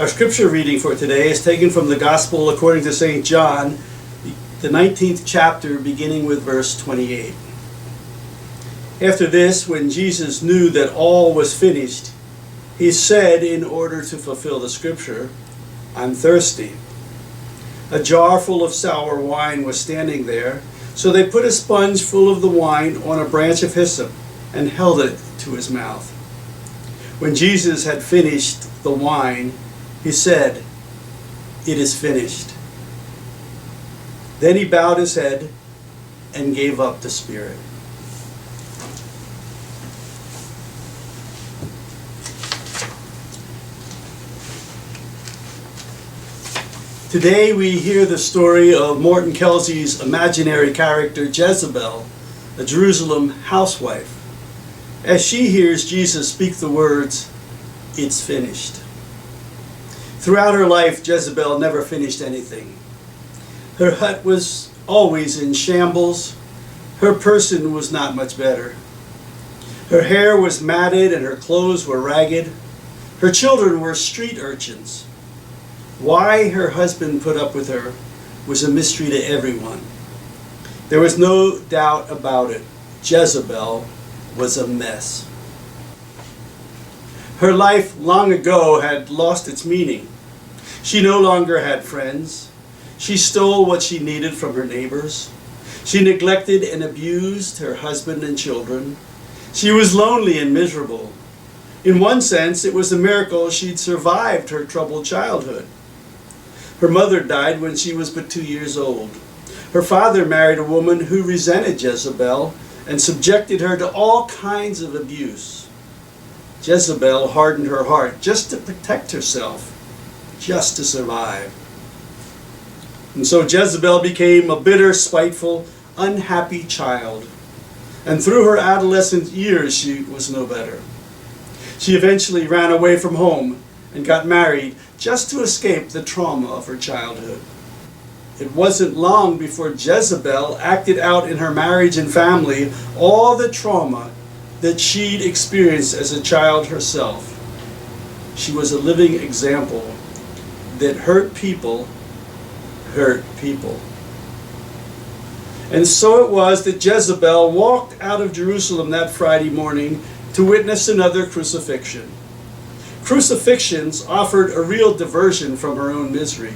Our scripture reading for today is taken from the Gospel according to St. John, the 19th chapter, beginning with verse 28. After this, when Jesus knew that all was finished, he said, in order to fulfill the scripture, "I'm thirsty." A jar full of sour wine was standing there, so they put a sponge full of the wine on a branch of hyssop and held it to his mouth. When Jesus had finished the wine, he said, "It is finished." Then he bowed his head and gave up the spirit. Today we hear the story of Morton Kelsey's imaginary character Jezebel, a Jerusalem housewife, as she hears Jesus speak the words, "It's finished." Throughout her life, Jezebel never finished anything. Her hut was always in shambles. Her person was not much better. Her hair was matted and her clothes were ragged. Her children were street urchins. Why her husband put up with her was a mystery to everyone. There was no doubt about it. Jezebel was a mess. Her life long ago had lost its meaning. She no longer had friends. She stole what she needed from her neighbors. She neglected and abused her husband and children. She was lonely and miserable. In one sense, it was a miracle she'd survived her troubled childhood. Her mother died when she was but 2 years old. Her father married a woman who resented Jezebel and subjected her to all kinds of abuse. Jezebel hardened her heart just to protect herself, just to survive. And so Jezebel became a bitter, spiteful, unhappy child. And through her adolescent years, she was no better. She eventually ran away from home and got married just to escape the trauma of her childhood. It wasn't long before Jezebel acted out in her marriage and family all the trauma that she'd experienced as a child herself. She was a living example that hurt people hurt people. And so it was that Jezebel walked out of Jerusalem that Friday morning to witness another crucifixion. Crucifixions offered a real diversion from her own misery.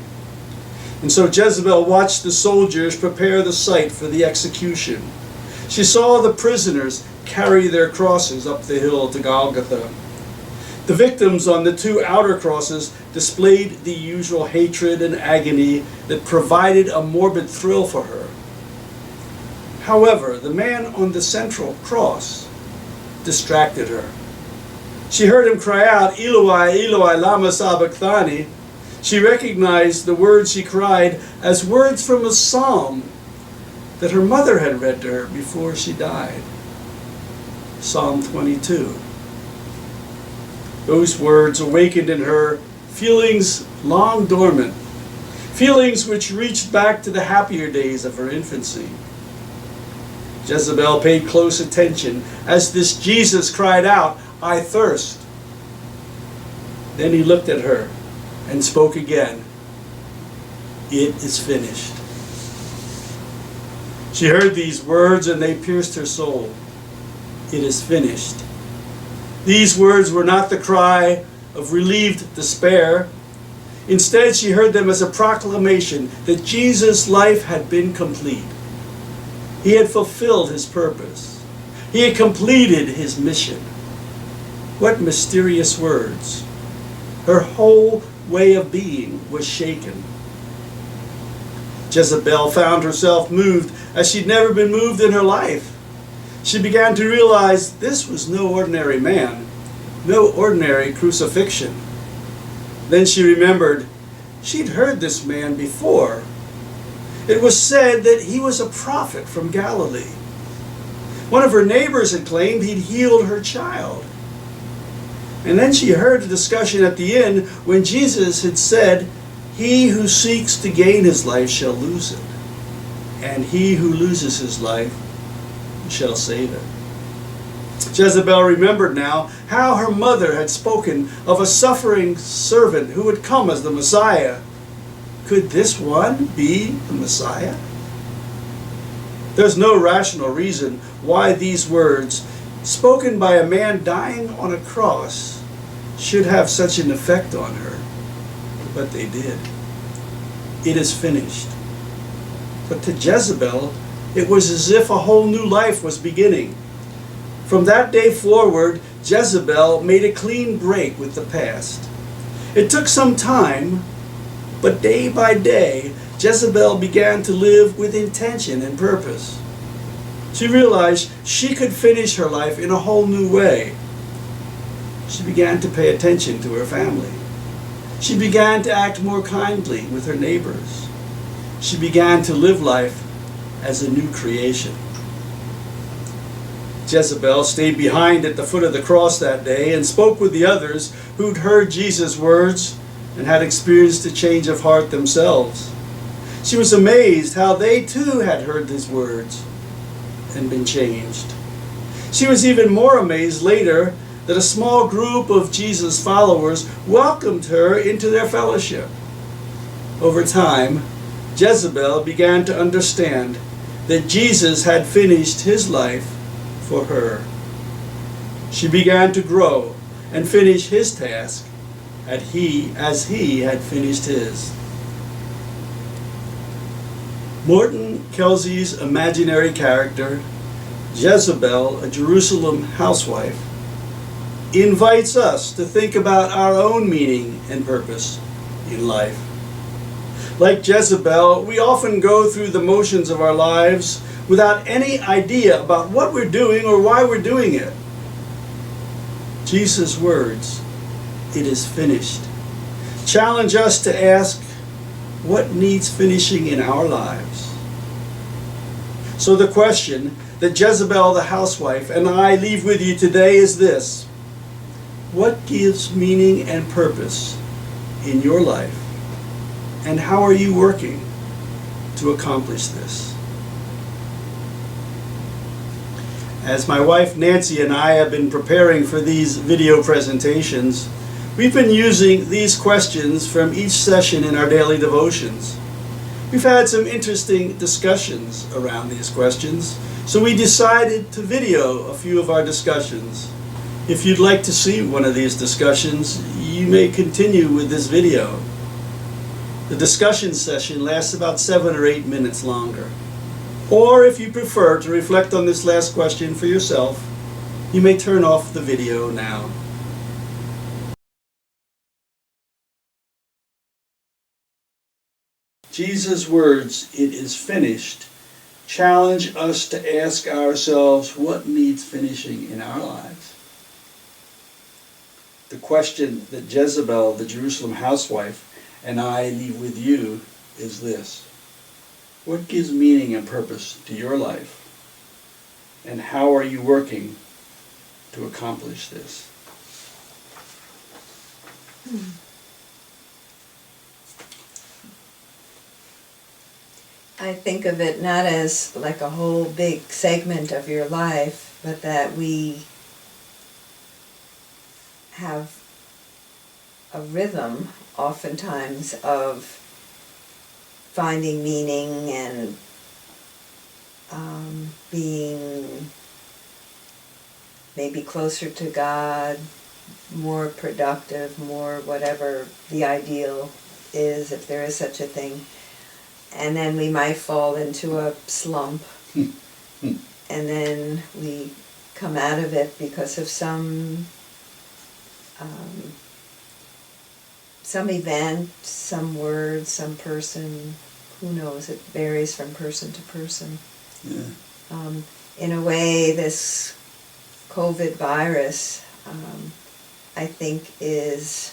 And so Jezebel watched the soldiers prepare the site for the execution. She saw the prisoners carry their crosses up the hill to Golgotha. The victims on the 2 outer crosses displayed the usual hatred and agony that provided a morbid thrill for her. However, the man on the central cross distracted her. She heard him cry out, "Eloi, Eloi, lama sabachthani." She recognized the words she cried as words from a psalm that her mother had read to her before she died. Psalm 22. Those words awakened in her feelings long dormant, feelings which reached back to the happier days of her infancy. Jezebel paid close attention as this Jesus cried out, "I thirst." Then he looked at her and spoke again, "It is finished." She heard these words and they pierced her soul. It is finished. These words were not the cry of relieved despair. Instead, she heard them as a proclamation that Jesus' life had been complete. He had fulfilled his purpose. He had completed his mission. What mysterious words. Her whole way of being was shaken. Jezebel found herself moved as she'd never been moved in her life. She began to realize this was no ordinary man, no ordinary crucifixion. Then she remembered she'd heard this man before. It was said that he was a prophet from Galilee. One of her neighbors had claimed he'd healed her child. And then she heard a discussion at the inn when Jesus had said, "He who seeks to gain his life shall lose it, and he who loses his life shall save it." Jezebel remembered now how her mother had spoken of a suffering servant who would come as the Messiah. Could this one be the Messiah? There's no rational reason why these words, spoken by a man dying on a cross, should have such an effect on her. But they did. It is finished. But to Jezebel, it was as if a whole new life was beginning. From that day forward, Jezebel made a clean break with the past. It took some time, but day by day, Jezebel began to live with intention and purpose. She realized she could finish her life in a whole new way. She began to pay attention to her family. She began to act more kindly with her neighbors. She began to live life as a new creation. Jezebel stayed behind at the foot of the cross that day and spoke with the others who'd heard Jesus' words and had experienced a change of heart themselves. She was amazed how they too had heard his words and been changed. She was even more amazed later that a small group of Jesus' followers welcomed her into their fellowship. Over time, Jezebel began to understand that Jesus had finished his life for her. She began to grow and finish his task as he had finished his. Morton Kelsey's imaginary character, Jezebel, a Jerusalem housewife, invites us to think about our own meaning and purpose in life. Like Jezebel, we often go through the motions of our lives without any idea about what we're doing or why we're doing it. Jesus' words, "It is finished," challenge us to ask what needs finishing in our lives. So the question that Jezebel the housewife and I leave with you today is this: what gives meaning and purpose in your life? And how are you working to accomplish this? As my wife Nancy and I have been preparing for these video presentations, we've been using these questions from each session in our daily devotions. We've had some interesting discussions around these questions, so we decided to video a few of our discussions. If you'd like to see one of these discussions, you may continue with this video. The discussion session lasts about 7 or 8 minutes longer. Or if you prefer to reflect on this last question for yourself, you may turn off the video now. Jesus' words, "It is finished," challenge us to ask ourselves what needs finishing in our lives. The question that Jezebel, the Jerusalem housewife, and I leave with you is this: what gives meaning and purpose to your life? And how are you working to accomplish this? I think of it not as like a whole big segment of your life, but that we have a rhythm oftentimes of finding meaning and being maybe closer to God, more productive, more whatever the ideal is, if there is such a thing. And then we might fall into a slump, and then we come out of it because of some event, some word, some person. Who knows? It varies from person to person. Yeah. In a way, this COVID virus, I think, is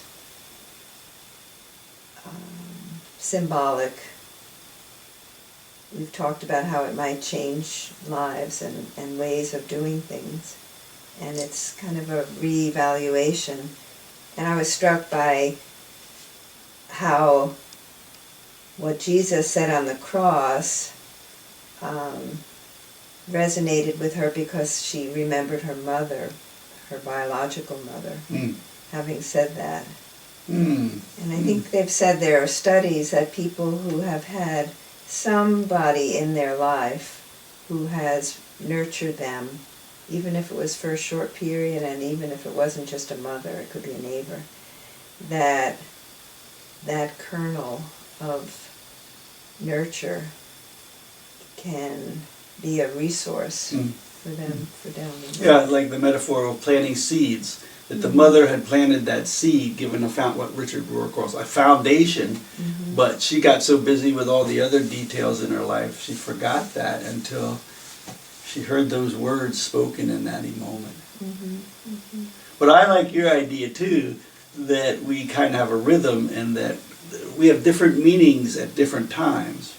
symbolic. We've talked about how it might change lives and ways of doing things, and it's kind of a reevaluation. And I was struck by how what Jesus said on the cross resonated with her because she remembered her mother, her biological mother, having said that. And I think they've said there are studies that people who have had somebody in their life who has nurtured them, even if it was for a short period and even if it wasn't just a mother, it could be a neighbor, that kernel of nurture can be a resource for them for down the road. Yeah, like the metaphor of planting seeds. That the mother had planted that seed, given what Richard Rohr calls a foundation, but she got so busy with all the other details in her life, she forgot that until she heard those words spoken in that moment. But I like your idea too, that we kind of have a rhythm and that we have different meanings at different times.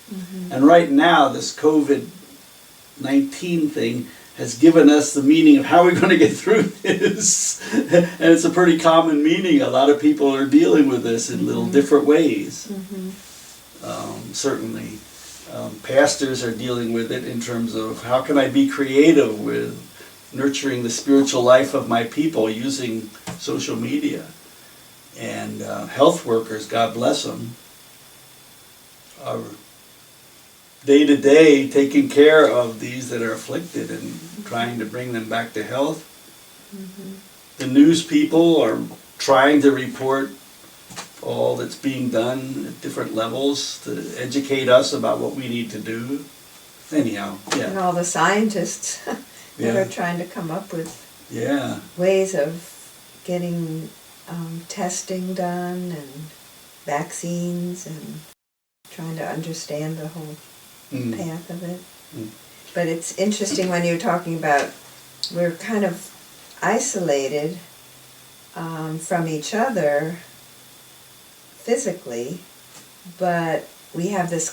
And right now, this COVID-19 thing has given us the meaning of how we're going to get through this. And it's a pretty common meaning. A lot of people are dealing with this in little different ways. Certainly. Pastors are dealing with it in terms of how can I be creative with nurturing the spiritual life of my people using social media. And health workers, God bless them, are day to day taking care of these that are afflicted and trying to bring them back to health. The news people are trying to report all that's being done at different levels to educate us about what we need to do. Anyhow, And yeah. all the scientists that Yeah. are trying to come up with Yeah. ways of getting testing done and vaccines and trying to understand the whole path of it. But it's interesting when you're talking about we're kind of isolated from each other physically, but we have this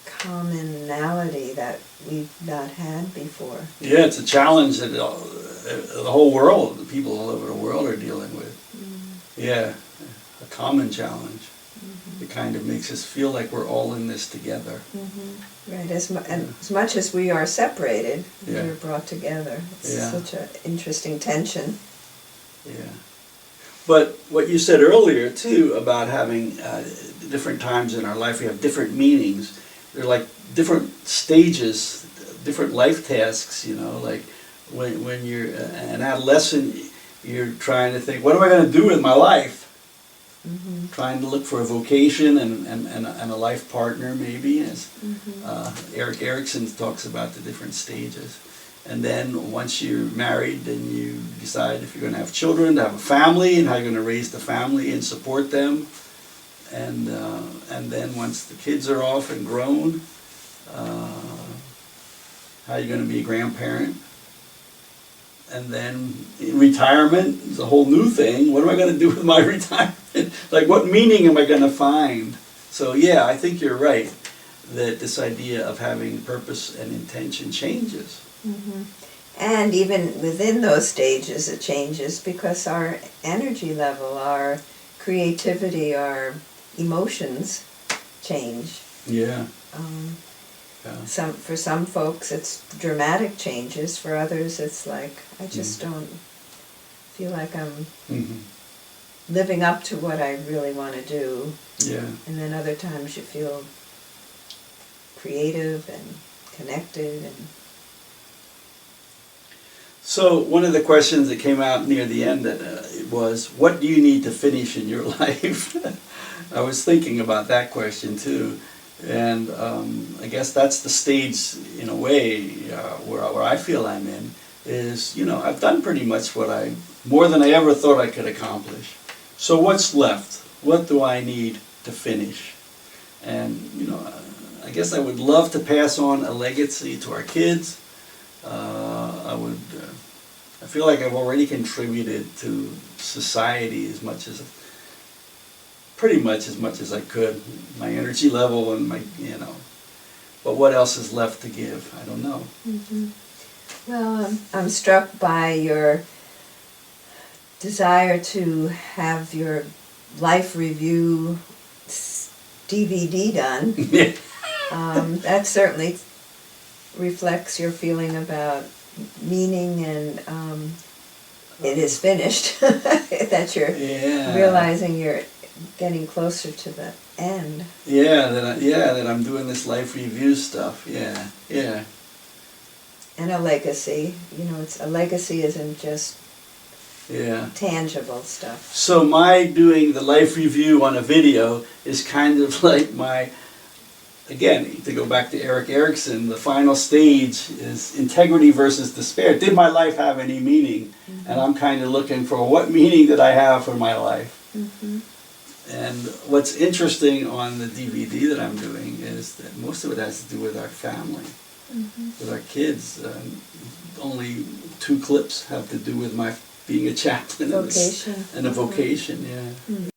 commonality that we've not had before. Yeah, it's a challenge that the whole world, the people all over the world are dealing with. Yeah, a common challenge. It kind of makes us feel like we're all in this together. Right, and as much as we are separated, Yeah. we're brought together. It's Yeah. such an interesting tension. Yeah. But what you said earlier too about having different times in our life, we have different meanings. They're like different stages, different life tasks, you know, like when you're an adolescent, you're trying to think, what am I going to do with my life? Trying to look for a vocation and a life partner, maybe, as Erik Erikson talks about the different stages. And then once you're married, then you decide if you're going to have children, to have a family, and how you're going to raise the family and support them. And then once the kids are off and grown, how you're going to be a grandparent. And then in retirement is a whole new thing. What am I going to do with my retirement? Like, what meaning am I going to find? So yeah, I think you're right that this idea of having purpose and intention changes. And even within those stages it changes because our energy level, our creativity, our emotions change. Yeah. For some folks it's dramatic changes, for others it's like, I just don't feel like I'm living up to what I really want to do. Yeah. And then other times you feel creative and connected. And So one of the questions that came out near the end was, what do you need to finish in your life? I was thinking about that question too. And I guess that's the stage, in a way, where I feel I'm in, is, you know, I've done pretty much more than I ever thought I could accomplish. So what's left? What do I need to finish? And, you know, I guess I would love to pass on a legacy to our kids. I feel like I've already contributed to society pretty much as much as I could, my energy level and my, but what else is left to give? I don't know. Well, I'm struck by your desire to have your life review DVD done. That certainly reflects your feeling about meaning and it is finished. That you're Yeah. realizing you're getting closer to the end. Yeah, that I'm doing this life review stuff. Yeah, yeah. And a legacy. You know, it's a legacy isn't just Yeah. tangible stuff. So my doing the life review on a video is kind of like my, again, to go back to Erik Erikson, the final stage is integrity versus despair. Did my life have any meaning? And I'm kind of looking for what meaning did I have for my life? Mm-hmm. And what's interesting on the DVD that I'm doing is that most of it has to do with our family, with our kids. Only 2 clips have to do with my being a chaplain Vocation. and a vocation, yeah.